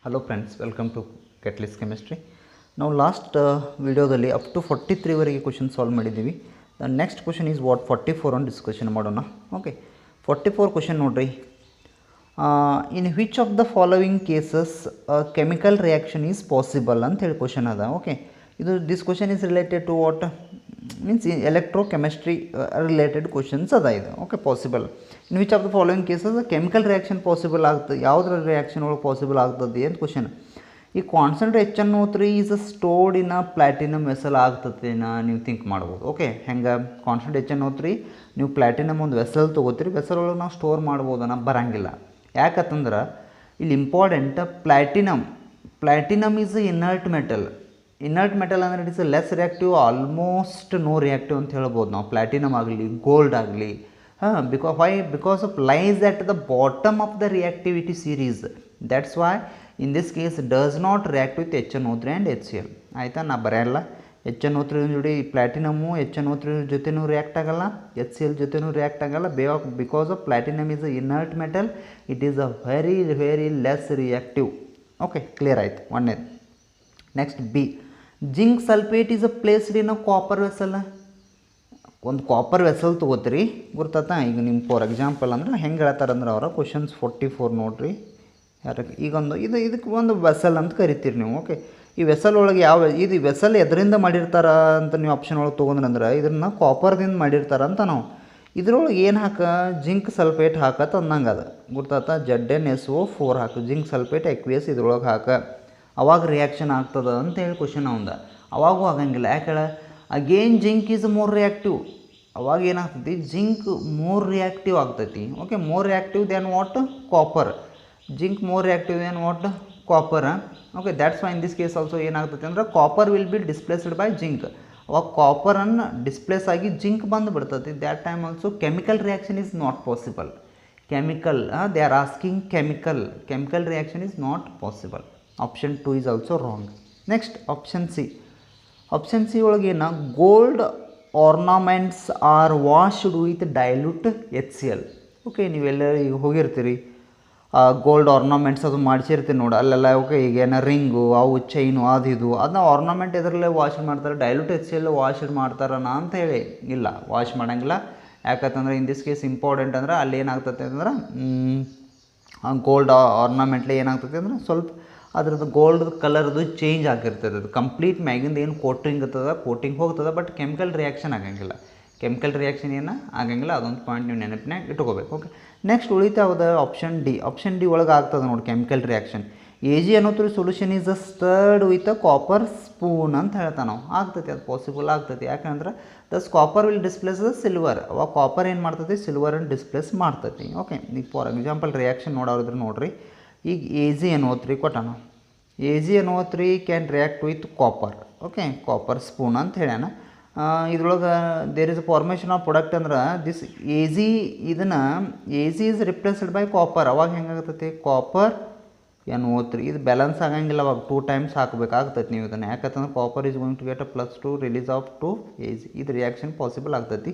Hello friends, welcome to Catalyst Chemistry. Now last ವಿಡಿಯೋದಲ್ಲಿ up to 43 ವರೆಗೆ question solve ಮಾಡಿದ್ದೀವಿ. The next question is what 44 on discussion ಮಾಡೋಣ. Okay, 44 question ನೋಡ್ರಿ. In which of the following cases chemical reaction is possible ಅಂತ ಹೇಳಿ question ಅದ. Okay, ಇದು this question is related to what means electrochemistry related questions ಅದ ಇದು. Okay, possible in which of the following cases chemical reaction possible ಆಗ್ತದೆ, ಯಾವುದ್ರ reaction ಒಳಗೆ possible ಆಗ್ತದೆ ಅಂತ ಕ್ವಶನ್. ಈ concentrate HNO3 is stored in a platinum vessel ಆಗ್ತದೇನಾ ನೀವು ಥಿಂಕ್ ಮಾಡ್ಬೋದು. ಓಕೆ, ಹೆಂಗೆ ಕಾನ್ಸಂಟ್ರೇಟ್ HNO3 ನೀವು ಪ್ಲಾಟಿನಮ್ ಒಂದು ವೆಸಲ್ ತೊಗೋತೀರಿ, ವೆಸಲ್ ಒಳಗೆ ನಾವು ಸ್ಟೋರ್ ಮಾಡ್ಬೋದನ್ನ ಬರಂಗಿಲ್ಲ. ಯಾಕಂತಂದ್ರೆ ಇಲ್ಲಿ important platinum is inert metal. Inert metal ಅಂದರೆ it is less reactive, almost no reactive ಅಂತ ಹೇಳ್ಬೋದು ನಾವು. ಪ್ಲಾಟಿನಮ್ ಆಗಲಿ ಗೋಲ್ಡ್ ಆಗಲಿ because of lies at the bottom of the reactivity series. That's why in this case does not react with HNO3 and HCl. ಆಯಿತಾ, ನಾ ಬರೆಯಲ್ಲ. HNO3 ಜೊತೆ platinum HNO3 ಜೊತೆನೂ react ಆಗಲ್ಲ, HCl ಜೊತೆನೂ ರಿಯಾಕ್ಟ್ ಆಗಲ್ಲ. Because of platinum is a inert metal, it is a very less reactive. Okay, clear ಆಯಿತು ಒಂದೇದು. Next B, zinc sulphate is a placed in a copper vessel. ಒಂದು copper vessel ತೊಗೋತೀರಿ, ಗೊತ್ತಾತ. ಈಗ ನಿಮ್ಮ ಫಾರ್ ಎಕ್ಸಾಂಪಲ್ ಅಂದ್ರೆ ಹೆಂಗೆ ಹೇಳ್ತಾರಂದ್ರೆ ಅವರ ಕ್ವಶನ್ಸ್ 44 ನೋಡಿರಿ. ಈಗೊಂದು ಇದಕ್ಕೆ ಒಂದು ವೆಸಲ್ ಅಂತ ಕರಿತೀರಿ ನೀವು. ಓಕೆ, ಈ ವೆಸಲ್ ಒಳಗೆ ಇದು ವೆಸಲ್ ಎದರಿಂದ ಮಾಡಿರ್ತಾರ ಅಂತ ನೀವು ಆಪ್ಷನ್ ಒಳಗೆ ತೊಗೊಂಡ್ರಂದ್ರೆ ಇದನ್ನು ಕಾಪರ್ದಿಂದ ಮಾಡಿರ್ತಾರ ಅಂತ ನಾವು. ಇದ್ರೊಳಗೆ ಏನು ಜಿಂಕ್ ಸಲ್ಫೇಟ್ ಹಾಕತ್ತ ಅಂದಂಗೆ ಅದು, ಗೊತ್ತಾತ. ZnSO4 ಹಾಕು, ಜಿಂಕ್ ಸಲ್ಫೇಟ್ ಎಕ್ವಿಯಸ್ ಇದ್ರೊಳಗೆ ಅವಾಗ ರಿಯಾಕ್ಷನ್ ಆಗ್ತದೆ ಅಂತ ಹೇಳಿ ಕ್ವಶನ್ ಅವಂದ. ಅವಾಗೂ ಆಗಂಗಿಲ್ಲ. ಯಾಕೆ again zinc is more reactive. ಅವಾಗ ಏನಾಗ್ತೈತಿ, ಜಿಂಕ್ ಮೋರ್ ರಿಯಾಕ್ಟಿವ್ ಆಗ್ತೈತಿ. Okay, more reactive then what copper. Zinc more reactive then what copper. Okay, that's why in this case also ಏನಾಗ್ತೈತಿ ಅಂದ್ರೆ copper will be displaced by zinc. ಅವಾಗ ಕಾಪರನ್ನು displace ಆಗಿ zinc ಬಂದು ಬಿಡ್ತೈತಿ. That time also chemical reaction is not possible. They are asking chemical reaction is not possible. Option 2 is also wrong. Next option C ಒಳಗೇನು, gold ornaments are washed with dilute HCl. Okay, ನೀವೆಲ್ಲರೂ ಈಗ ಹೋಗಿರ್ತೀರಿ, gold ornaments ಅದು ಮಾಡಿಸಿರ್ತೀರಿ ನೋಡಿ ಅಲ್ಲೆಲ್ಲ. Okay, ಈಗೇನು ring ಅವು chain ಅದು ಅದನ್ನ ಆರ್ನಮೆಂಟ್ ಇದರಲ್ಲೇ ವಾಶ್ ಮಾಡ್ತಾರೆ, ಡೈಲ್ಯೂಟ್ HCl ವಾಶ್ ಮಾಡ್ತಾರನ ಅಂತ ಹೇಳಿ ಇಲ್ಲ, ವಾಶ್ ಮಾಡೋಂಗಿಲ್ಲ. ಯಾಕಂತಂದ್ರೆ ಇನ್ ದಿಸ್ ಕೇಸ್ ಇಂಪಾರ್ಟೆಂಟ್ ಅಂದ್ರೆ ಅಲ್ಲಿ ಏನಾಗ್ತೈತೆ ಅಂದ್ರೆ ಗೋಲ್ಡ್ ಆರ್ನಮೆಂಟ್ಲಿ ಏನಾಗ್ತೈತೆ ಅಂದ್ರೆ ಸ್ವಲ್ಪ ಅದ್ರದ್ದು ಗೋಲ್ಡ್ ಕಲರ್ದು ಚೇಂಜ್ ಆಗಿರ್ತದೆ. ಅದು ಕಂಪ್ಲೀಟ್ ಮ್ಯಾಗಿಂದ ಏನು ಕೋಟಿಂಗ್ ಇರ್ತದೆ ಕೋಟಿಂಗ್ ಹೋಗ್ತದೆ, ಬಟ್ ಕೆಮಿಕಲ್ ರಿಯಾಕ್ಷನ್ ಆಗಂಗಿಲ್ಲ. ಕೆಮಿಕಲ್ ರಿಯಾಕ್ಷನ್ ಏನು ಆಗಂಗಿಲ್ಲ, ಅದೊಂದು ಪಾಯಿಂಟ್ ನೀವು ನೆನಪಿನಾಗ ಇಟ್ಕೋಬೇಕು. ಓಕೆ, ನೆಕ್ಸ್ಟ್ ಉಳಿತಾವದ ಆಪ್ಷನ್ ಡಿ ಒಳಗೆ ಆಗ್ತದೆ ನೋಡಿ chemical reaction. AgNO3 solution is a stirred with a copper spoon ಅಂತ ಹೇಳ್ತಾನೆ ನಾವು. ಆಗ್ತೈತಿ, ಅದು ಪಾಸಿಬಲ್ ಆಗ್ತೈತಿ. ಯಾಕಂದ್ರೆ thus copper will displace the silver. ಅವಾಗ ಕಾಪರ್ ಏನು ಮಾಡ್ತೈತಿ, ಸಿಲ್ವರನ್ನು ಡಿಸ್ಪ್ಲೇಸ್ ಮಾಡ್ತೈತಿ. ಓಕೆ, ಈಗ ಫಾರ್ ಎಕ್ಸಾಂಪಲ್ ರಿಯಾಕ್ಷನ್ ನೋಡೋರಿದ್ರೆ ನೋಡಿರಿ. ಈಗ AgNO3 ಕೊಟ್ಟಾನ. AgNO3 can react with copper. Okay, copper spoon ಅಂತ ಹೇಳ್ಯಾನ. ಇದ್ರೊಳಗೆ there is a formation of product ಅಂದ್ರೆ this AG is replaced by copper. ಅವಾಗ ಹೆಂಗಾಗ್ತೈತಿ, ಕಾಪರ್ NO3 ಇದು ಬ್ಯಾಲೆನ್ಸ್ ಆಗಂಗಿಲ್ಲ. ಅವಾಗ 2 ಟೈಮ್ಸ್ ಹಾಕಬೇಕಾಗ್ತೈತಿ ನೀವು ಇದನ್ನು. ಯಾಕಂತಂದ್ರೆ copper is going to get a +2 release of 2 AG. ಇದು ರಿಯಾಕ್ಷನ್ ಪಾಸಿಬಲ್ ಆಗ್ತೈತಿ.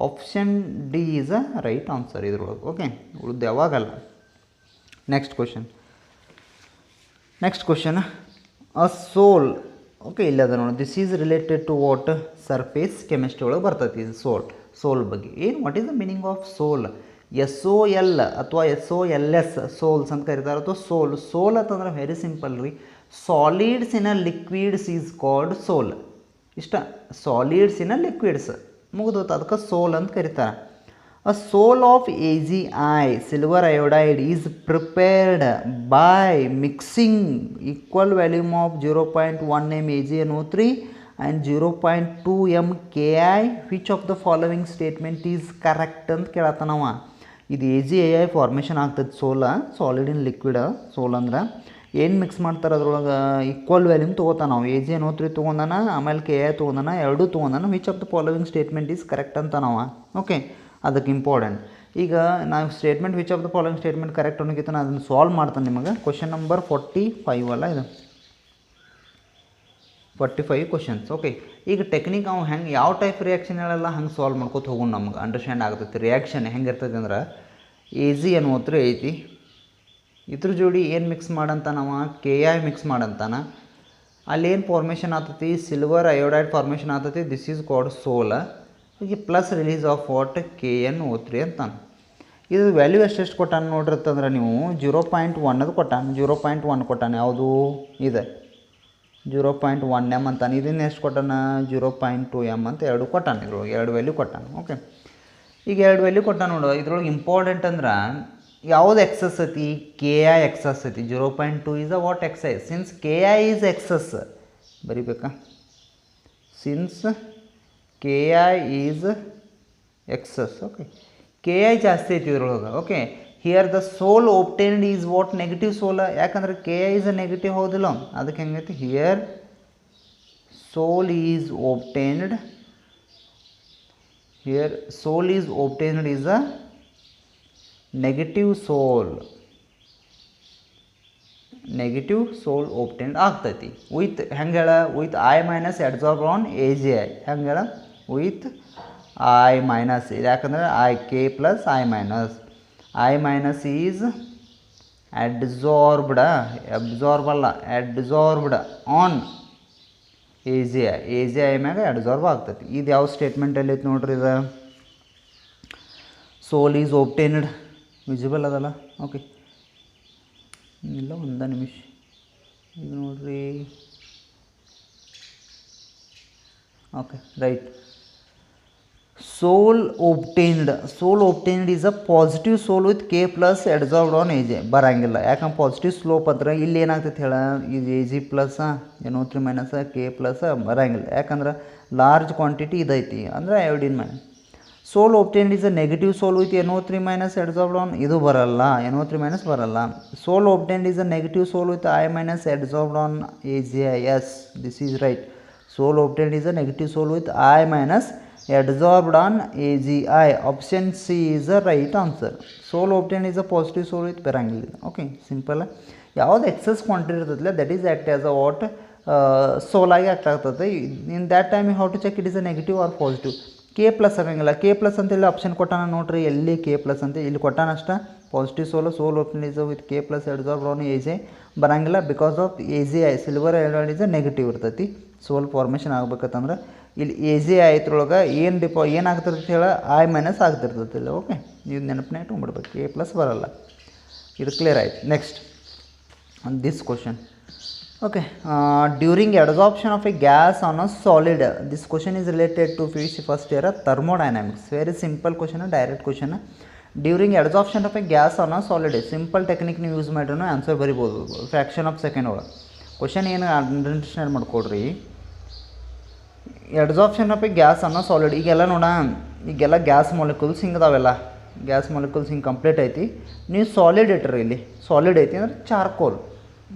Option D is a right answer ಇದ್ರೊಳಗೆ. ಓಕೆ, ಉಳಿದು ಯಾವಾಗಲ್ಲ. Next question a sol. Okay, ಇಲ್ಲ ಅದ ನೋಡಿ. This is related to what surface chemistry ಒಳಗೆ ಬರ್ತೈತಿ. ಸೋಲ್ ಬಗ್ಗೆ ಏನು, what is the meaning of sol? SOL ಅಥವಾ SOLS ಸೋಲ್ಸ್ ಅಂತ ಕರೀತಾರೆ, ಅಥವಾ ಸೋಲ್ ಅಂತಂದ್ರೆ ವೆರಿ ಸಿಂಪಲ್ ರೀ. Solids in a liquids is called ಸೋಲ್. ಇಷ್ಟ, ಸಾಲಿಡ್ಸ್ ಇನ್ ಅ ಲಿಕ್ವಿಡ್ಸ್ ಮುಗಿದೋತು, ಅದಕ್ಕೆ ಸೋಲ್ ಅಂತ ಕರೀತಾರೆ. A soul of AgI silver iodide is prepared by mixing equal volume of 0.1 m AgNO3 and 0.2 m Ki. Which of the following statement is correct ಅಂತ ಕೇಳತ್ತಾನವ. ಇದು AgI formation ಆಗ್ತದೆ solid ಇನ್ liquid. ಸೋಲ್ ಅಂದ್ರೆ ಏನು mix ಮಾಡ್ತಾರೆ ಅದ್ರೊಳಗೆ ಈಕ್ವಲ್ ವ್ಯಾಲ್ಯೂಮ್ ತೊಗೋತಾನ ನಾವು. AgNO3 ತೊಗೊಂಡಾನ, ಆಮೇಲೆ Ki ತೊಗೊಂಡಾನ, ಎರಡೂ ತೊಗೊಂಡಾನ. Which of the following statement is correct ಅಂತ ನಾವು. ಓಕೆ, ಅದಕ್ಕೆ ಇಂಪಾರ್ಟೆಂಟ್. ಈಗ ನಾವು statement which of the following statement correct ಅನ್ನೋಕ್ಕಿಂತ ನಾನು ಅದನ್ನು ಸಾಲ್ವ್ ಮಾಡ್ತಾನೆ ನಿಮಗೆ. ಕ್ವಶನ್ ನಂಬರ್ 45 ಅಲ್ಲ ಇದು, 45 ಕ್ವಶನ್ಸ್. ಓಕೆ, ಈಗ ಟೆಕ್ನಿಕ್ ನಾವು ಹೆಂಗೆ ಯಾವ ಟೈಪ್ ರಿಯಾಕ್ಷನ್ಗಳೆಲ್ಲ ಹಂಗೆ ಸಾಲ್ವ್ ಮಾಡ್ಕೊತ ಹೋಗೋಣ, ನಮ್ಗೆ ಅಂಡರ್ಸ್ಟ್ಯಾಂಡ್ ಆಗ್ತೈತಿ ರಿಯಾಕ್ಷನ್ ಹೆಂಗೆ ಇರ್ತೈತಿ ಅಂದ್ರೆ. AgNO3 ಐತಿ, ಇದ್ರ ಜೋಡಿ ಏನು ಮಿಕ್ಸ್ ಮಾಡಂತಾನವ ಕೆ ಐ ಮಿಕ್ಸ್ ಮಾಡಂತಾನ. ಅಲ್ಲಿ ಏನು ಫಾರ್ಮೇಷನ್ ಆಗ್ತೈತಿ ಸಿಲ್ವರ್ ಅಯೋಡೈಡ್ ಫಾರ್ಮೇಷನ್ ಆಗ್ತೈತಿ. ದಿಸ್ ಈಸ್ ಕಾಲ್ಡ್ ಸೋಲ್. ಈಗ plus release of what KnO3 ಅಂತಾನೆ. ಇದು ವ್ಯಾಲ್ಯೂ ಎಷ್ಟೆಷ್ಟು ಕೊಟ್ಟಾನ ನೋಡ್ರಿತ್ತಂದ್ರೆ ನೀವು 0.1 ಅದು ಕೊಟ್ಟಾನ. 0.1 ಕೊಟ್ಟಾನ. ಯಾವುದು ಇದೆ 0.1 m ಅಂತಾನೆ. ಇದನ್ನು ಎಷ್ಟು ಕೊಟ್ಟಾನ 0.2 m ಅಂತ ಎರಡು ಕೊಟ್ಟಾನ. ಇದ್ರೊಳಗೆ ಎರಡು ವ್ಯಾಲ್ಯೂ ಕೊಟ್ಟಾನ. ಓಕೆ, ಈಗ ಎರಡು ವ್ಯಾಲ್ಯೂ ಕೊಟ್ಟಾನ ನೋಡು. ಇದ್ರೊಳಗೆ ಇಂಪಾರ್ಟೆಂಟ್ ಅಂದ್ರೆ ಯಾವುದು ಎಕ್ಸಸ್ ಐತಿ KI ಎಕ್ಸಸ್ ಐತಿ. 0.2 is a what excess. Since KI is excess ಬರಿಬೇಕಾ. Since KI is excess. Okay, KI ಜಾಸ್ತಿ ಐತಿ ಇದ್ರೊಳಗೆ. Okay, here the sol obtained is what negative sol. ಯಾಕಂದ್ರೆ KI ಈಸ್ ಅ ನೆಗೆಟಿವ್ ಹೌದಿಲ್ಲ. ಅದಕ್ಕೆ ಹೆಂಗೈತಿ here sol is obtained. Here sol is obtained is a negative sol. Negative sol obtained ಆಗ್ತೈತಿ with ಹೆಂಗೆ ಹೇಳ with I minus adsorb on AgI. ಹೆಂಗೆ ಹೇಳ with I minus. ಯಾಕಂದರೆ K plus I minus is adsorbed. Absorb ಅಲ್ಲ, adsorbed on AgI ಮ್ಯಾಗ adsorb ಆಗ್ತೈತಿ. ಇದು ಯಾವ ಸ್ಟೇಟ್ಮೆಂಟಲ್ಲಿ ಐತೆ ನೋಡ್ರಿ. ಇದು ಸೋಲ್ ಈಸ್ ಒಬ್ಟೈನ್ಡ್ ವಿಸಿಬಲ್ ಅದಲ್ಲ. ಓಕೆ, ಇಲ್ಲ ಒಂದು ನಿಮಿಷ. ಇದು ನೋಡ್ರಿ. Okay, right. Sol obtained is a positive sol with K plus adsorbed on AgI. ಬರಂಗಿಲ್ಲ. ಯಾಕಂದ್ರೆ ಪಾಸಿಟಿವ್ ಸ್ಲೋಪ್ ಅಂದ್ರೆ ಇಲ್ಲಿ ಏನಾಗ್ತೈತೆ ಹೇಳ ಇದು Ag plus NO3 minus K plus ಬರಂಗಿಲ್ಲ. ಯಾಕಂದ್ರೆ ಲಾರ್ಜ್ ಕ್ವಾಂಟಿಟಿ ಇದೈತಿ ಅಂದರೆ iodine minus. Sol obtained is a negative sol with NO3 minus adsorbed on. ಇದು ಬರಲ್ಲ, NO3 ಮೈನಸ್ ಬರಲ್ಲ. Sol obtained is a negative sol with I minus adsorbed on AgI. Yes, this is right. Sol obtained is a negative sol with I minus adsorbed on AgI. Option C is the right answer. Soul obtained is a positive soul with ಬರಂಗಿಲ್ಲ. Okay, simple. ಯಾವ್ದು excess quantity ಇರ್ತದಲ್ಲ that is act as a what sol ಆಗಿ act ಆಗ್ತದೆ. In that time you how to check it is a negative or positive. K plus ಆಗಂಗಿಲ್ಲ. K plus ಅಂತೇಳಿ option ಕೊಟ್ಟಾನ ನೋಡ್ರಿ. ಎಲ್ಲಿ K ಪ್ಲಸ್ ಅಂತ ಇಲ್ಲಿ ಕೊಟ್ಟಾನ ಅಷ್ಟ. Positive sol obtained is with K plus adsorbed on AgI ಬರಂಗಿಲ್ಲ. Because of AgI silver iodide is negative ಇರ್ತೈತಿ. ಸೋಲ್ ಫಾರ್ಮೇಷನ್ ಆಗ್ಬೇಕಂತಂದ್ರೆ ಇಲ್ಲಿ AgI ಐತ್ರೊಳಗೆ ಏನಾಗ್ತಿರ್ತೈತಿ ಹೇಳ I ಮೈನಸ್ ಆಗ್ತಿರ್ತೈತಿಲ್ಲ. ಓಕೆ, ನೀವು ನೆನಪನ್ನ ಇಟ್ಕೊಂಡ್ಬಿಡ್ಬೇಕು. K ಪ್ಲಸ್ ಬರಲ್ಲ. ಇದು ಕ್ಲಿಯರ್ ಆಯ್ತು. Next this question. Okay, during adsorption of a gas on a solid, this question is related to PUC first year thermodynamics. Very simple question, direct question. During adsorption of a gas on a solid, simple technique ನೀವು use ಮಾಡಿರೂ answer ಬರಿಬೋದು. Fraction of second ಒಳಗೆ question ಏನು understand ಮಾಡ್ಕೊಡ್ರಿ. adsorption of a gas on a solid. ಈಗೆಲ್ಲ ನೋಡ, ಈಗೆಲ್ಲ gas molecules ಹಿಂಗದಾವೆಲ್ಲ. Gas molecules ಹಿಂಗೆ complete ಐತಿ. ನೀವು ಸಾಲಿಡ್ ಇಟ್ರಿ. ಇಲ್ಲಿ ಸಾಲಿಡ್ ಐತಿ ಅಂದ್ರೆ charcoal.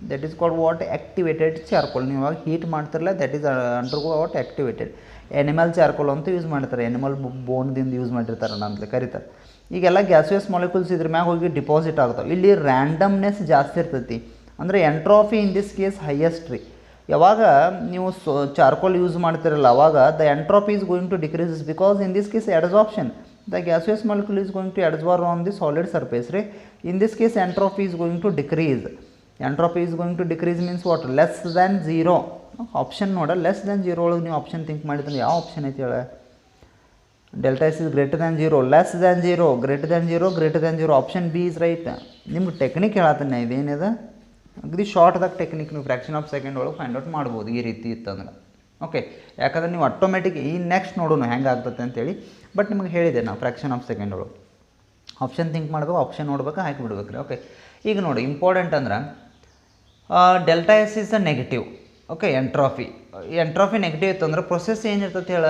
That is called what activated charcoal. ನೀವು ಇವಾಗ ಹೀಟ್ ಮಾಡ್ತಿರಲ್ಲ that is undergo what activated. Animal charcoal ಅಂತ ಯೂಸ್ ಮಾಡ್ತಾರೆ. ಎನಿಮಲ್ ಬೋನ್ದಿಂದ ಯೂಸ್ ಮಾಡಿರ್ತಾರೆ ಅಂತ ಕರೀತಾರೆ. ಈಗೆಲ್ಲ ಗ್ಯಾಸಿಯಸ್ ಮಾಲಿಕ್ಯೂಲ್ಸ್ ಇದ್ರ ಮ್ಯಾಗ ಹೋಗಿ ಡಿಪಾಸಿಟ್ ಆಗ್ತಾವೆ. ಇಲ್ಲಿ ರ್ಯಾಂಡಮ್ನೆಸ್ ಜಾಸ್ತಿ ಇರ್ತೈತಿ. ಅಂದರೆ entropy in this case highest ರೀ. ಯಾವಾಗ ನೀವು ಚಾರ್ಕೋಲ್ ಯೂಸ್ ಮಾಡ್ತಿರಲ್ಲ ಅವಾಗ the entropy is going to decrease because in this case adsorption. The gaseous molecule is going to adsorb on the solid surface. Right? In this case entropy is going to decrease. Entropy is going to decrease means what? Less than 0. Option ನೋಡ less than 0 ಒಳಗೆ ನೀವು option think ಮಾಡಿದ್ರೆ ಯಾವ option ಐತಿ ಹೇಳ? Delta S is greater than 0, less than 0, greater than 0, greater than 0. Option B is right. ನಿಮ್ಗೆ technique ಹೇಳತ್ತೇನೆ ಇದೇನಿದೆ ಅಗದಿ ಶಾರ್ಟ್ದಾಗ ಟೆಕ್ನಿಕ್ ನೀವು ಫ್ರ್ಯಾಕ್ಷನ್ ಆಫ್ ಸೆಕೆಂಡ್ ಒಳಗೆ ಫೈಂಡ್ ಔಟ್ ಮಾಡ್ಬೋದು ಈ ರೀತಿ ಇತ್ತಂದ್ರೆ. ಓಕೆ, ಯಾಕಂದ್ರೆ ನೀವು ಆಟೋಮೆಟಿಕ್ ಈ ನೆಕ್ಸ್ಟ್ ನೋಡೋಣ ಹೆಂಗೆ ಆಗ್ತದೆ ಅಂತೇಳಿ. ಬಟ್ ನಿಮಗೆ ಹೇಳಿದೆ ನಾವು ಫ್ರ್ಯಾಕ್ಷನ್ ಆಫ್ ಸೆಕೆಂಡ್ ಒಳಗೆ ಆಪ್ಷನ್ ಥಿಂಕ್ ಮಾಡ್ಬೇಕು, ಆಪ್ಷನ್ ನೋಡ್ಬೇಕು, ಹಾಕಿಬಿಡ್ಬೇಕು ರೀ. ಓಕೆ, ಈಗ ನೋಡಿ ಇಂಪಾರ್ಟೆಂಟ್ ಅಂದ್ರೆ delta S is a negative. Okay, entropy negative ಇತ್ತು ಅಂದ್ರೆ ಪ್ರೊಸೆಸ್ ಏನಿರ್ತದೆ ಹೇಳ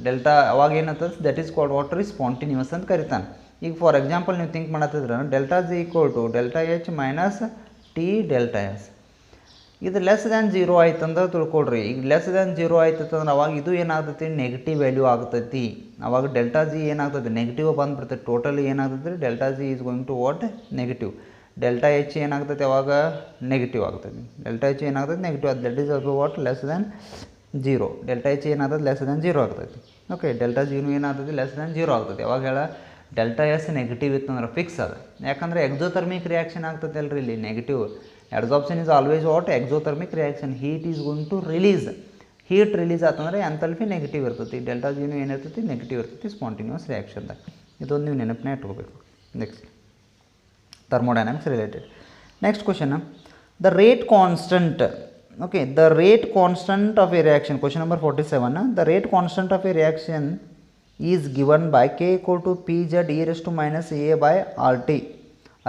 ಡೆಲ್ಟಾ ಅವಾಗ ಏನಿರ್ತದೆ ದಟ್ ಈಸ್ ಕಾಲ್ಡ್ ವಾಟ್ ರೀ ಸ್ಪಾಂಟಿನ್ಯೂಸ್ ಅಂತ ಕರಿತಾನೆ. ಈಗ ಫಾರ್ ಎಕ್ಸಾಂಪಲ್ ನೀವು ಥಿಂಕ್ ಮಾಡತ್ತಿದ್ರೆ delta G equal to delta H minus T delta S. ಇದು ಲೆಸ್ ದ್ಯಾನ್ 0 ಆಯ್ತಂದ್ರೆ ತಿಳ್ಕೊಳ್ರಿ. ಈಗ ಲೆಸ್ ದ್ಯಾನ್ 0 ಆಯ್ತಂದ್ರೆ ಅವಾಗ ಇದು ಏನಾಗ್ತೈತಿ ನೆಗೆಟಿವ್ ವ್ಯಾಲ್ಯೂ ಆಗ್ತೈತಿ. ಅವಾಗ ಡೆಲ್ಟಾ ಜಿ ಏನಾಗ್ತದೆ ನೆಗೆಟಿವ್ ಬಂದುಬಿಡ್ತೈತಿ. ಟೋಟಲಿ ಏನಾಗ್ತೈತಿ delta G is going to what negative. Delta H ಏನಾಗ್ತೈತಿ ಅವಾಗ ನೆಗೆಟಿವ್ ಆಗ್ತೈತಿ. ಡೆಲ್ಟಾ ಎಚ್ ಏನಾಗ್ತೈತಿ ನೆಗೆಟಿವ್ ಅದು that is also what less than 0. Delta H ಏನಾಗ್ತದೆ ಲೆಸ್ ದ್ಯಾನ್ 0 ಆಗ್ತೈತಿ. ಓಕೆ, ಡೆಲ್ಟಾ ಜಿನು ಏನಾಗ್ತೈತಿ ಲೆಸ್ ದ್ಯಾನ್ 0 ಆಗ್ತೈತಿ. ಅವಾಗ ಹೇಳ ಡೆಲ್ಟಾ ಎಸ್ ನೆಗೆಟಿವ್ ಇತ್ತಂದ್ರೆ ಫಿಕ್ಸ್ ಅದು, ಯಾಕಂದರೆ ಎಕ್ಸೋಥರ್ಮಿಕ್ ರಿಯಾಕ್ಷನ್ ಆಗ್ತದೆ ಅಲ್ರಿ ಇಲ್ಲಿ negative. Absorption is always what exothermic reaction, heat is going to release, heat release ಆತಂದ್ರೆ ಎಂಥಾಲ್ಪಿ ನೆಗೆಟಿವ್ ಇರ್ತೈತಿ, ಡೆಲ್ಟಾ ಜಿನು ಏನಿರ್ತೈತಿ ನೆಗೆಟಿವ್ ಇರ್ತೈತಿ ಸ್ಪಾಂಟೇನಿಯಸ್ ರಿಯಾಕ್ಷನ್ದಾಗ. ಇದೊಂದು ನೀವು ನೆನಪನ್ನೇ ಇಟ್ಕೋಬೇಕು. Next thermodynamics related. Next question, the rate constant, okay, the rate constant of a reaction, question number 47, the rate constant of a reaction is given by k equal to pz e raised to minus a by rt.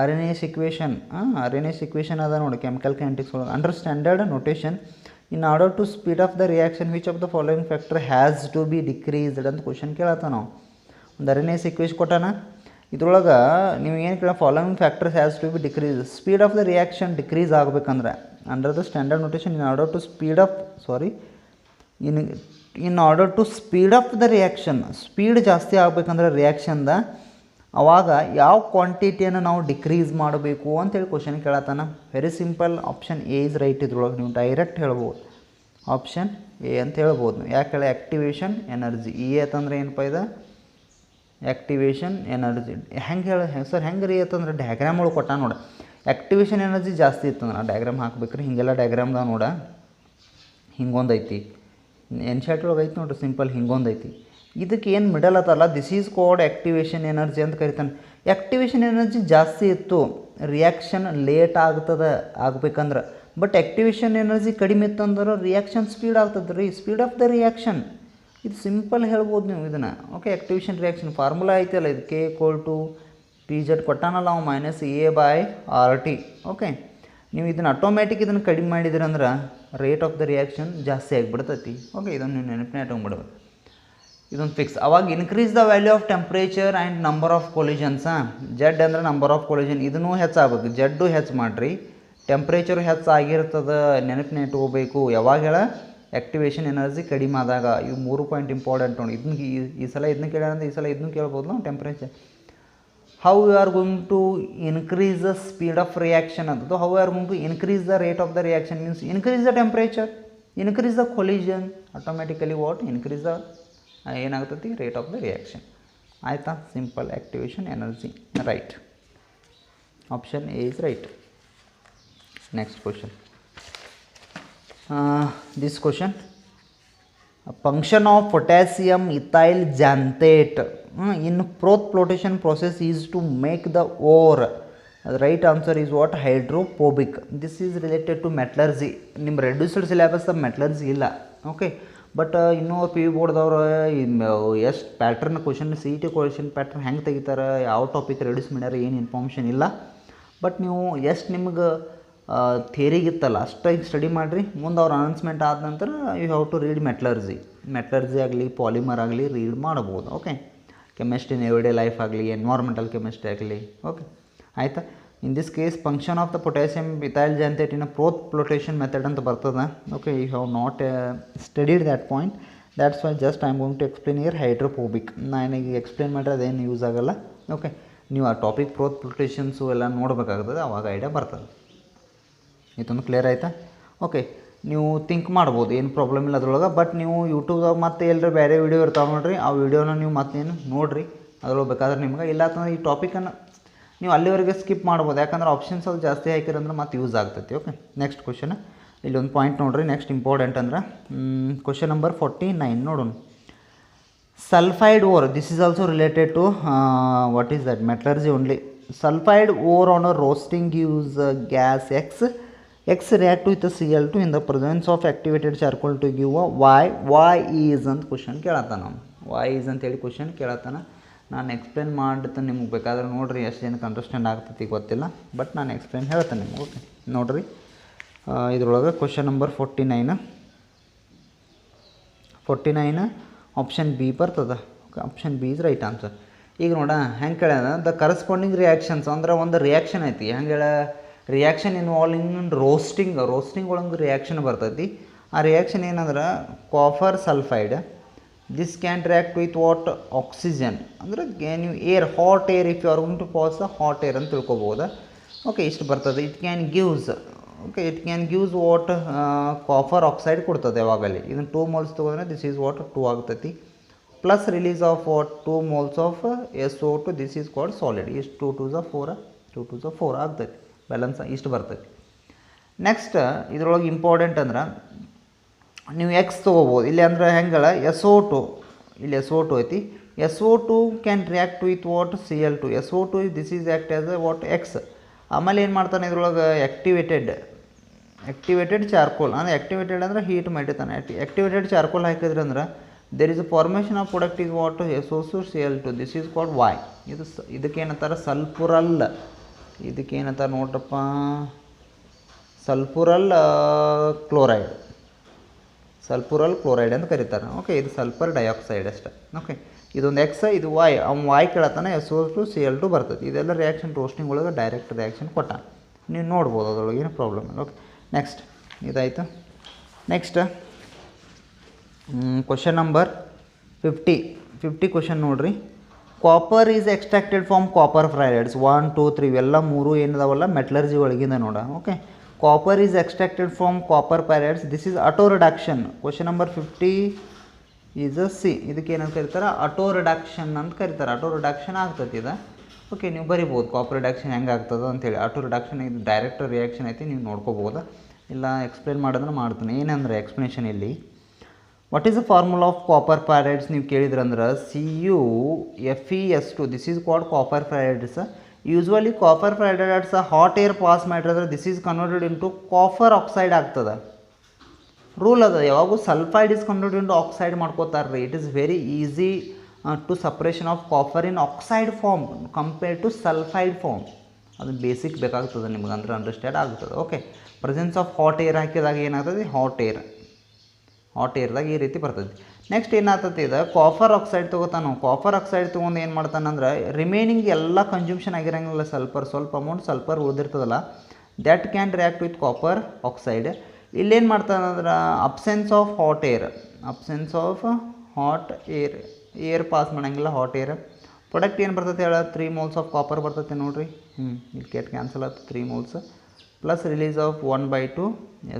Arrhenius equation, Arrhenius equation ada ನೋಡಿ chemical kinetics ಒಳಗೆ. Under standard notation, in order to speed up the reaction which of the following factor has to be decreased ಅಂತ question ಕೇಳತ್ತ. ನಾವು ಒಂದು Arrhenius equation ಕೊಟ್ಟಾನ, ಇದ್ರೊಳಗೆ ನೀವು ಏನು ಕೇಳ following factors has to be decrease, speed of the reaction decrease ಆಗಬೇಕಂದ್ರೆ under the standard notation in order to speed up in order to speed up the reaction, speed ಜಾಸ್ತಿ ಆಗಬೇಕಂದ್ರೆ ರಿಯಾಕ್ಷನ್ದ ಅವಾಗ ಯಾವ ಕ್ವಾಂಟಿಟಿಯನ್ನು ನಾವು ಡಿಕ್ರೀಸ್ ಮಾಡಬೇಕು ಅಂತೇಳಿ ಕ್ವಶನ್ ಕೇಳತ್ತಾನ. Very simple, option A is right. ಇದ್ರೊಳಗೆ ನೀವು ಡೈರೆಕ್ಟ್ ಹೇಳ್ಬೋದು ಆಪ್ಷನ್ ಎ ಅಂತ ಹೇಳ್ಬೋದು ನೀವು. ಯಾಕೆ ಹೇಳಿ ಆ್ಯಕ್ಟಿವೇಶನ್ ಎನರ್ಜಿ, ಇ ಅಂತಂದ್ರೆ ಏನಪ್ಪ ಇದೆ ಆ್ಯಕ್ಟಿವೇಶನ್ ಎನರ್ಜಿ. ಹೆಂಗೆ ಹೇಳಿ ಸರ್ ಹೆಂಗೆ ರೀ ಅಂತಂದ್ರೆ ಡಯಾಗ್ರಾಮ್ ಒಳಗೆ ಕೊಟ್ಟ ನೋಡ, ಆ್ಯಕ್ಟಿವೇಶನ್ ಎನರ್ಜಿ ಜಾಸ್ತಿ ಇತ್ತಂದ್ರೆ ಡಯಾಗ್ರಾಮ್ ಹಾಕ್ಬೇಕ್ರಿ. ಹಿಂಗೆಲ್ಲ ಡಯಾಗ್ರಾಮ್ದಾಗ ನೋಡ ಹಿಂಗೊಂದು ಐತಿ, ಎನ್ ಶಾರ್ಟ್ ಒಳಗೆ ಐತಿ ನೋಡ್ರಿ ಸಿಂಪಲ್ ಹಿಂಗೊಂದು ಐತಿ. ಇದಕ್ಕೆ ಏನು ಮಿಡಲ್ ಅತ್ತಲ್ಲ this is called activation energy ಅಂತ ಕರಿತಾನೆ. ಆ್ಯಕ್ಟಿವೇಶನ್ ಎನರ್ಜಿ ಜಾಸ್ತಿ ಇತ್ತು ರಿಯಾಕ್ಷನ್ ಲೇಟ್ ಆಗ್ತದೆ ಆಗ್ಬೇಕಂದ್ರೆ, ಬಟ್ ಆ್ಯಕ್ಟಿವೇಶನ್ ಎನರ್ಜಿ ಕಡಿಮೆ ಇತ್ತಂದ್ರೆ ರಿಯಾಕ್ಷನ್ ಸ್ಪೀಡ್ ಆಗ್ತದೆ ರೀ, ಸ್ಪೀಡ್ ಆಫ್ ದ ರಿಯಾಕ್ಷನ್. ಇದು ಸಿಂಪಲ್ ಹೇಳ್ಬೋದು ನೀವು ಇದನ್ನು. ಓಕೆ, ಆ್ಯಕ್ಟಿವೇಶನ್ ರಿಯಾಕ್ಷನ್ ಫಾರ್ಮುಲಾ ಐತಲ್ಲ ಇದು K equal to P Z ಕೊಟ್ಟಾನಲ್ಲ ನಾವು minus A by R T. Okay, ನೀವು ಇದನ್ನು ಆಟೋಮ್ಯಾಟಿಕ್ ಇದನ್ನು ಕಡಿಮೆ ಮಾಡಿದ್ರಂದ್ರೆ ರೇಟ್ ಆಫ್ ದ ರಿಯಾಕ್ಷನ್ ಜಾಸ್ತಿ ಆಗಿಬಿಡ್ತೈತಿ. ಓಕೆ, ಇದನ್ನು ನೀವು ನೆನಪಿನ ಇಟ್ಕೊಂಡ್ಬಿಡ್ಬೇಕು, ಇದೊಂದು ಫಿಕ್ಸ್. ಅವಾಗ increase the value of temperature and number of collisions. Z ಅಂದರೆ ನಂಬರ್ ಆಫ್ ಕೊಲಿಷನ್, ಇದನ್ನು ಹೆಚ್ಚಾಗಬೇಕು, ಜಡ್ಡು ಹೆಚ್ಚು ಮಾಡಿರಿ, ಟೆಂಪ್ರೇಚರ್ ಹೆಚ್ಚಾಗಿರ್ತದೆ ನೆನಪಿನ ಇಟ್ಕೋಬೇಕು. ಯಾವಾಗ ಹೇಳ ಆ್ಯಕ್ಟಿವೇಶನ್ ಎನರ್ಜಿ ಕಡಿಮೆ ಆದಾಗ. ಇವು 3 ಪಾಯಿಂಟ್ ಇಂಪಾರ್ಟೆಂಟ್ ನೋಡಿ. ಇದನ್ನ ಈ ಸಲ ಇದನ್ನ ಕೇಳಂದ್ರೆ ಈ ಸಲ ಇದನ್ನು ಕೇಳ್ಬೋದು ನಾವು. Temperature how you are going to increase the speed of reaction ಅಂತದ್ದು, how you are going to increase the rate of the reaction means increase the temperature, increase the collision, automatically what increase the ಏನಾಗ್ತೈತಿ rate of the reaction. ಆಯಿತಾ, simple activation energy right. Option A is right. Next question. This question, a function of potassium ethyl xanthate in froth flotation process is to make the ore. The right answer is what? Hydrophobic. This is related to metallurgy. ನಿಮ್ಮ reduced syllabus metallurgy ಇಲ್ಲ. Okay, but ಇನ್ನೂ P V ಬೋರ್ಡ್ದವ್ರು ಎಷ್ಟು pattern question C E T question pattern ಹೆಂಗೆ ತೆಗಿತಾರೆ, ಯಾವ topic reduce ಮಾಡ್ಯಾರ ಏನು information ಇಲ್ಲ. ಬಟ್ ನೀವು ಎಷ್ಟು ನಿಮ್ಗೆ ಥಿಯರಿಗಿತ್ತಲ್ಲ ಅಷ್ಟಾಗಿ ಸ್ಟಡಿ ಮಾಡಿರಿ. ಮುಂದೆ ಅವ್ರ ಅನೌನ್ಸ್ಮೆಂಟ್ ಆದ ನಂತರ you have to read metallurgy ಆಗಲಿ ಪಾಲಿಮರ್ ಆಗಲಿ ರೀಡ್ ಮಾಡ್ಬೋದು. Okay, chemistry in everyday life ಆಗಲಿ ಎನ್ವೈರ್ಮೆಂಟಲ್ ಕೆಮಿಸ್ಟ್ರಿ ಆಗಲಿ. ಓಕೆ, ಆಯಿತಾ. In this case function of the potassium ethyl xanthate in froth flotation method ಅಂತ ಬರ್ತದೆ. Okay, you have not studied that point, that's why just I am going to explain here hydrophobic. ನಾನು ಈಗ explain ಮಾಡಿದ್ರೆ ಅದೇನು use ಆಗೋಲ್ಲ. Okay, ನೀವು ಆ topic ಫ್ರೋತ್ ಫ್ಲೋಟೇಷನ್ಸು ಎಲ್ಲ ನೋಡಬೇಕಾಗ್ತದೆ, ಆವಾಗ ಐಡಿಯಾ ಬರ್ತದೆ. ಇದೊಂದು ಕ್ಲಿಯರ್ ಆಯಿತಾ? ಓಕೆ, ನೀವು ಥಿಂಕ್ ಮಾಡ್ಬೋದು, ಏನು ಪ್ರಾಬ್ಲಮ್ ಇಲ್ಲ ಅದ್ರೊಳಗೆ. ಬಟ್ ನೀವು ಯೂಟ್ಯೂಬ್ದಾಗ ಮತ್ತೆ ಎಲ್ಲರೂ ಬೇರೆ ವೀಡಿಯೋ ಇರ್ತಾವೆ ನೋಡಿರಿ, ಆ ವೀಡಿಯೋನ ನೀವು ಮತ್ತೇನು ನೋಡಿರಿ, ಅದ್ರೊಳಗೆ ಬೇಕಾದ್ರೆ ನಿಮ್ಗೆ. ಇಲ್ಲ ಅಂತಂದ್ರೆ ಈ ಟಾಪಿಕನ್ನು ನೀವು ಅಲ್ಲಿವರೆಗೆ ಸ್ಕಿಪ್ ಮಾಡ್ಬೋದು, ಯಾಕಂದ್ರೆ ಆಪ್ಷನ್ಸ್ ಅದು ಜಾಸ್ತಿ ಹಾಕಿರಂದ್ರೆ ಮತ್ತೆ ಯೂಸ್ ಆಗ್ತೈತಿ. Okay, next question. ಇಲ್ಲಿ ಒಂದು ಪಾಯಿಂಟ್ ನೋಡಿರಿ, ನೆಕ್ಸ್ಟ್ ಇಂಪಾರ್ಟೆಂಟ್ ಅಂದ್ರೆ ಕ್ವಶನ್ ನಂಬರ್ 49 ನೋಡೋಣ. Sulphide ore, this is also related to what is that metallurgy only. Sulphide ore on a roasting gives gas X react with Cl2 in the presence of activated charcoal to give a Y is ಅಂತ question ಕೇಳತ್ತಾನ. Y is ಅಂತೇಳಿ question ಕೇಳತ್ತಾನ. ನಾನು explain ಮಾಡ್ತೇನೆ ನಿಮ್ಗೆ, ಬೇಕಾದ್ರೆ ನೋಡಿರಿ ಎಷ್ಟು ಜನಕ್ಕೆ understand ಆಗ್ತೈತಿ ಗೊತ್ತಿಲ್ಲ, ಬಟ್ ನಾನು ಎಕ್ಸ್ಪ್ಲೇನ್ ಹೇಳ್ತೇನೆ ನಿಮ್ಗೆ. ಓಕೆ, ನೋಡಿರಿ ಇದ್ರೊಳಗೆ ಕ್ವಶನ್ ನಂಬರ್ 49 ಆಪ್ಷನ್ ಬಿ ಬರ್ತದೆ. Okay, option B is right answer. ಈಗ ನೋಡ ಹೆಂಗೆ ಕೇಳ್ಯಾನ, ದ ಕರೆಸ್ಪಾಂಡಿಂಗ್ ರಿಯಾಕ್ಷನ್ಸ್ ಅಂದ್ರೆ ಒಂದು ರಿಯಾಕ್ಷನ್ ಐತಿ. ಹೆಂಗೆ ಹೇಳ, ರಿಯಾಕ್ಷನ್ ಇನ್ವಾಲ್ವಿಂಗ್ ರೋಸ್ಟಿಂಗ್ ಒಳಗೆ ರಿಯಾಕ್ಷನ್ ಬರ್ತೈತಿ. ಆ ರಿಯಾಕ್ಷನ್ ಏನಂದ್ರೆ copper sulphide, this can react with what oxygen, ಅಂದರೆ ನೀವು air, hot air, if you are going to pass hot air ಅಂತ ತಿಳ್ಕೊಬೋದು. ಓಕೆ, ಇಷ್ಟು ಬರ್ತದೆ. It can gives what copper oxide ಕೊಡ್ತದೆ ಯಾವಾಗಲಿ. ಇದನ್ನು 2 moles ತೊಗೊಂಡ್ರೆ ದಿಸ್ ಈಸ್ ವಾಟ್ 2 ಆಗ್ತೈತಿ. plus release of what 2 moles of SO2, this is called solid. Is 2 2s are 4, 2 2s are 4 ಆಗ್ತೈತಿ, ಬ್ಯಾಲೆನ್ಸ್ ಇಷ್ಟು ಬರ್ತೈತಿ. ನೆಕ್ಸ್ಟ್ ಇದ್ರೊಳಗೆ ಇಂಪಾರ್ಟೆಂಟ್ ಅಂದ್ರೆ ನೀವು ಎಕ್ಸ್ ತೊಗೋಬೋದು ಇಲ್ಲಿ, ಅಂದ್ರೆ ಹೆಂಗಲ್ಲ SO2, ಇಲ್ಲಿ SO2 ಐತಿ, SO2 can react with what Cl2, SO2 this is act as a what X. ಆಮೇಲೆ ಏನು ಮಾಡ್ತಾನೆ ಇದ್ರೊಳಗೆ ಆ್ಯಕ್ಟಿವೇಟೆಡ್ ಚಾರ್ಕೋಲ್, ಅಂದರೆ ಆ್ಯಕ್ಟಿವೇಟೆಡ್ ಅಂದರೆ ಹೀಟ್ ಮಾಡಿರ್ತಾನೆ. ಆ್ಯಕ್ಟಿವೇಟೆಡ್ ಚಾರ್ಕೋಲ್ ಹಾಕಿದ್ರೆ ಅಂದ್ರೆ there is a formation of product is what SO2 Cl2, this is called Y. ಇದಕ್ಕೇನಂತಾರೆ ಸಲ್ಫುರಲ್, ಇದಕ್ಕೇನಂತಾರೆ ನೋಡ್ರಪ್ಪ ಸಲ್ಫುರಲ್ ಕ್ಲೋರೈಡ್ ಅಂತ ಕರೀತಾರೆ. ಓಕೆ, ಇದು ಸಲ್ಫರ್ ಡೈಆಕ್ಸೈಡ್ ಅಷ್ಟೇ. ಓಕೆ, ಇದೊಂದು ಎಕ್ಸ್, ಇದು ವೈ, ಅವ್ನು ವೈ ಕೇಳತ್ತಾನೆ SO2 Cl2 ಬರ್ತದೆ. ಇದೆಲ್ಲ ರಿಯಾಕ್ಷನ್ ರೋಸ್ಟಿಂಗ್ ಒಳಗೆ ಡೈರೆಕ್ಟ್ ರಿಯಾಕ್ಷನ್ ಕೊಟ್ಟ, ನೀವು ನೋಡ್ಬೋದು ಅದರೊಳಗೆ ಏನು ಪ್ರಾಬ್ಲಮ್ ಇಲ್ಲ. ಓಕೆ, ನೆಕ್ಸ್ಟ್ ಇದಾಯಿತು. ನೆಕ್ಸ್ಟ್ ಕ್ವಶನ್ ನಂಬರ್ 50 ಕ್ವಶನ್ ನೋಡಿರಿ. Copper is extracted from copper pyrites 1 2 3 ಇವೆಲ್ಲ ಮೂರು ಏನಿದಾವಲ್ಲ ಮೆಟಲರ್ಜಿ ಒಳಗಿಂದ ನೋಡ. Okay, copper is extracted from copper pyrites, this is auto reduction. Question number 50 is a C. ಇದಕ್ಕೆ ಏನಂತ ಕರೀತಾರೆ ಆಟೋ ರಿಡಕ್ಷನ್ ಅಂತ ಕರೀತಾರೆ. ಆಟೋ ರಿಡಕ್ಷನ್ ಆಗ್ತದೆ ಇದು. ಓಕೆ, ನೀವು ಬರಿಬೋದು ಕಾಪರ್ ರಿಡಕ್ಷನ್ ಹೆಂಗೆ ಆಗ್ತದೆ ಅಂತೇಳಿ. ಆಟೋ ರಿಡಕ್ಷನ್ ಇದು ಡೈರೆಕ್ಟ್ ರಿಯಾಕ್ಷನ್ ಐತಿ, ನೀವು ನೋಡ್ಕೋಬೋದು. ಇಲ್ಲ ಎಕ್ಸ್ಪ್ಲೇನ್ ಮಾಡೋದ್ರೆ ಮಾಡ್ತೀನಿ. ಏನಂದ್ರೆ ಎಕ್ಸ್ಪ್ಲನೇಷನ್ ಇಲ್ಲಿ, what is the formula of copper pyrites ನೀವು ಕೇಳಿದ್ರಂದ್ರೆ CuFeS2, this is called copper pyrites. Usually copper pyrites hot air pass ಮಾಡಿದ್ರೆ this is converted into copper oxide ಆಗ್ತದೆ. ರೂಲ್ ಅದ, ಯಾವಾಗೂ sulphide is converted into oxide ಮಾಡ್ಕೋತಾರೆ ರೀ. It is very easy to separation of copper in oxide form compare to sulphide form. ಅದು basic ಬೇಕಾಗ್ತದೆ ನಿಮ್ಗೆ, ಅಂದ್ರೆ ಅಂಡರ್ಸ್ಟ್ಯಾಂಡ್ ಆಗ್ತದೆ. Okay, presence of hot air ಹಾಕಿದಾಗ ಏನಾಗ್ತದೆ, ಹಾಟ್ ಏರ್ದಾಗ ಈ ರೀತಿ ಬರ್ತದೆ. ನೆಕ್ಸ್ಟ್ ಏನಾಗ್ತದೆ, ಇದು ಕಾಪರ್ ಆಕ್ಸೈಡ್ ತೊಗೋತಾನೆ. ಕಾಪರ್ ಆಕ್ಸೈಡ್ ತೊಗೊಂಡು ಏನು ಮಾಡ್ತಾನಂದ್ರೆ ರಿಮೈನಿಂಗ್ ಎಲ್ಲ ಕನ್ಸ್ಯೂಮ್ಷನ್ ಆಗಿರಂಗಿಲ್ಲ, ಸ್ವಲ್ಪ ಅಮೌಂಟ್ ಸಲ್ಫರ್ ಉಳಿದಿರ್ತದಲ್ಲ, that can react with copper oxide. ಇಲ್ಲೇನು ಮಾಡ್ತಾನಂದ್ರೆ absence of hot air pass ಮಾಡಂಗಿಲ್ಲ, ಹಾಟ್ ಏರ್ ಪ್ರಾಡಕ್ಟ್ ಏನು ಬರ್ತೈತೆ ಹೇಳ 3 moles ಆಫ್ ಕಾಪರ್ ಬರ್ತೈತೆ ನೋಡಿರಿ. ಇಲ್ಲಿ ಕ್ಯಾನ್ಸಲ್ ಆಯ್ತು, 3 moles plus release of 1/2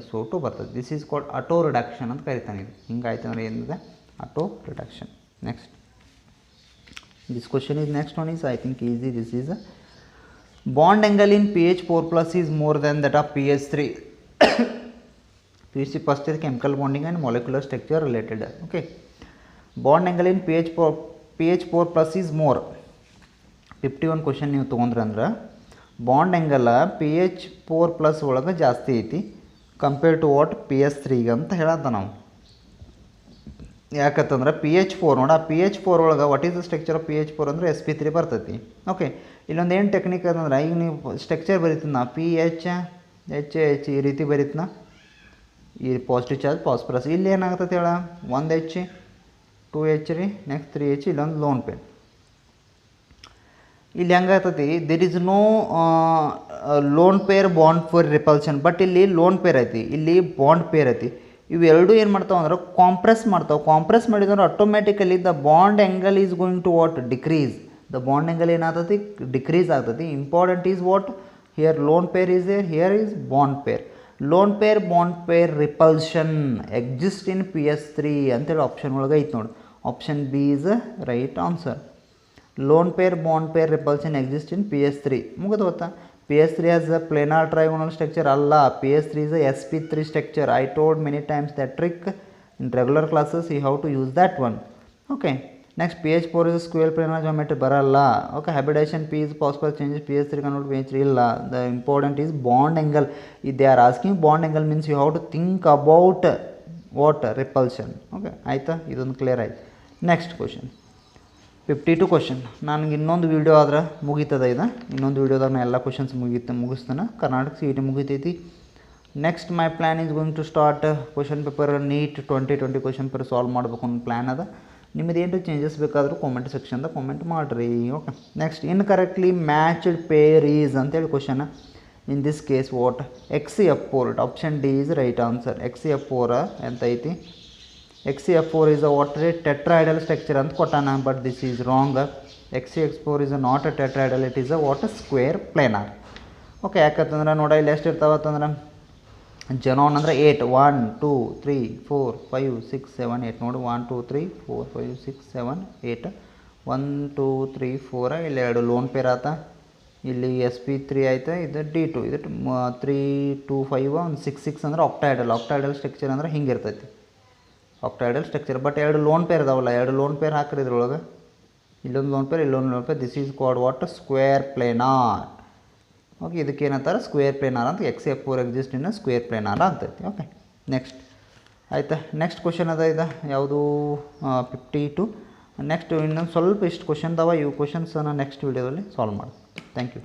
SO2 ಬರ್ತದೆ. This is called auto reduction ಅಂತ ಕರಿತಾನೆ. ಇದು ಹಿಂಗಾಯ್ತು ಅಂದರೆ ಏನಿದೆ auto reduction. Next this question is next one is I think easy. This is bond angle in pH4+ is more than that of pH3. PHC first is chemical bonding and molecular structure related. Okay, bond angle in pH4+ is more. 51 question ನೀವು ತೊಗೊಂಡ್ರೆ ಅಂದ್ರೆ bond angle pH4+ ಒಳಗೆ ಜಾಸ್ತಿ ಐತಿ compare to what pH3 ಅಂತ ಹೇಳತ್ತ ನಾವು. ಯಾಕಂತಂದ್ರೆ pH4 ನೋಡ, pH4 ಒಳಗೆ what is the structure of pH4 ಅಂದರೆ sp3 ಬರ್ತೈತಿ. ಓಕೆ, ಇಲ್ಲೊಂದು ಏನು ಟೆಕ್ನಿಕ್ ಅಂತಂದ್ರೆ ಈಗ ನೀವು ಸ್ಟ್ರಕ್ಚರ್ ಬರೀತೀನಿ ನಾ PH HH ಈ ರೀತಿ ಬರೀತೀನ, ಈ ಪಾಸಿಟಿವ್ ಚಾರ್ಜ್ ಫಾಸ್ಫರಸ್. ಇಲ್ಲಿ ಏನಾಗ್ತದೆ ಹೇಳ 1H 2H ರೀ, ನೆಕ್ಸ್ಟ್ 3H, ಇಲ್ಲೊಂದು ಲೋನ್ ಪೇರ್. ಇಲ್ಲಿ ಹೆಂಗಾಗ್ತತಿ, there is no lone pair bond for repulsion, but ಇಲ್ಲಿ ಲೋನ್ ಪೇರ್ ಐತಿ, ಇಲ್ಲಿ ಬಾಂಡ್ ಪೇರ್ ಐತಿ. ಇವೆರಡು ಏನು ಮಾಡ್ತಾವೆ ಅಂದ್ರೆ ಕಾಂಪ್ರೆಸ್ ಮಾಡಿದ್ರೆ automatically the bond angle is going to what decrease. The bond angle ಏನಾಗ್ತತಿ ಡಿಕ್ರೀಸ್ ಆಗ್ತತಿ. Important is what here lone pair is there, here is bond pair. Lone pair bond pair repulsion exist in pH3 ಅಂತೇಳಿ option ಒಳಗೆ ಐತೆ ನೋಡಿ. Option B is right answer. Lone pair bond pair repulsion exist in pH3. ಮುಗಿದು ಗೊತ್ತಾ, pH3 has a planar trigonal structure ಅಲ್ಲ, pH3 is a sp3 structure. I told many times that trick in regular classes, you have to use that one. Okay, next pH4 is a square planar geometry ಬರಲ್ಲ. Okay, hybridization P is phosphorus changes pH3 convert to pH3 ಇಲ್ಲ. The important is bond angle. If they are asking bond angle means you have to think about what repulsion. Okay, ಆಯ್ತಾ, ಇದೊಂದು clear ಆಯ್ತು. Next question 52 question. ನನಗೆ ಇನ್ನೊಂದು video ಆದ್ರೆ ಮುಗೀತದ. ಇದು ಇನ್ನೊಂದು ವೀಡಿಯೋದಾಗ ನಾನು ಎಲ್ಲ ಕ್ವಶನ್ಸ್ ಮುಗಿಸ್ತಾನೆ. ಕರ್ನಾಟಕ CET ಮುಗಿತೈತಿ. Next my plan is going to start question paper NEET 2020 question paper solve ಮಾಡ್ಬೇಕು ಅನ್ನೋ ಪ್ಲ್ಯಾನ್ ಅದ. ನಿಮ್ಮದು ಏನು ಚೇಂಜಸ್ ಬೇಕಾದರೂ ಕಾಮೆಂಟ್ ಸೆಕ್ಷನ್ದಾಗ ಕಾಮೆಂಟ್ ಮಾಡಿರಿ. Okay, next incorrectly matched pair is ಅಂತೇಳಿ question. In this case what XCF4. Option D is right answer. XCF4 ಅಂತ ಐತಿ. XCF4 is a what tetrahedral structure ಅಂತ ಕೊಟ್ಟಾನ, but this is wrong. XCF4 is not a tetrahedral, it is a what square planar. Okay, ಯಾಕಂತಂದ್ರೆ ನೋಡಿ ಇಲ್ಲಿ ಎಷ್ಟು ಇರ್ತಾವತ್ತಂದ್ರೆ xenon ಅಂದರೆ 8 1 2 3 4 5 6 7 8 ನೋಡಿ 1 2 3 4 5 6 7 8 1 2 3 4 ಇಲ್ಲಿ 2 ಲೋನ್ ಪೇರ್ ಆತ ಇಲ್ಲಿ sp3 ಆಯ್ತು ಇದು d2 ಇದು 3 2 5 1 6 6 ಅಂದರೆ ಆಕ್ಟಾಯ್ಡಲ್ ಸ್ಟ್ರಕ್ಚರ್ ಅಂದರೆ ಹಿಂಗೆ ಇರ್ತೈತಿ octahedral structure but 2 lone pair ಇದಾವಲ್ಲ 2 ಲೋನ್ ಪೇರ್ ಹಾಕ್ರಿ ಇದ್ರೊಳಗೆ ಇಲ್ಲೊಂದು lone pair this is called what square planar okay ಇದಕ್ಕೆ ಏನಂತಾರೆ ಸ್ಕ್ವೇರ್ ಪ್ಲೇನಾರ್ ಅಂತ X4 exist in square planar ಆಗ್ತೈತಿ ಓಕೆ ನೆಕ್ಸ್ಟ್ ಆಯಿತಾ ನೆಕ್ಸ್ಟ್ ಕ್ವಶನ್ ಅದ ಇದು ಯಾವುದು 52 ನೆಕ್ಸ್ಟ್ ಇನ್ನೊಂದು ಸ್ವಲ್ಪ ಇಷ್ಟು ಕ್ವಶನ್ ಅದಾವ ಇವು ಕ್ವಶನ್ಸನ್ನು ನೆಕ್ಸ್ಟ್ ವೀಡಿಯೋದಲ್ಲಿ ಸಾಲ್ವ್ ಮಾಡಿ ಥ್ಯಾಂಕ್ ಯು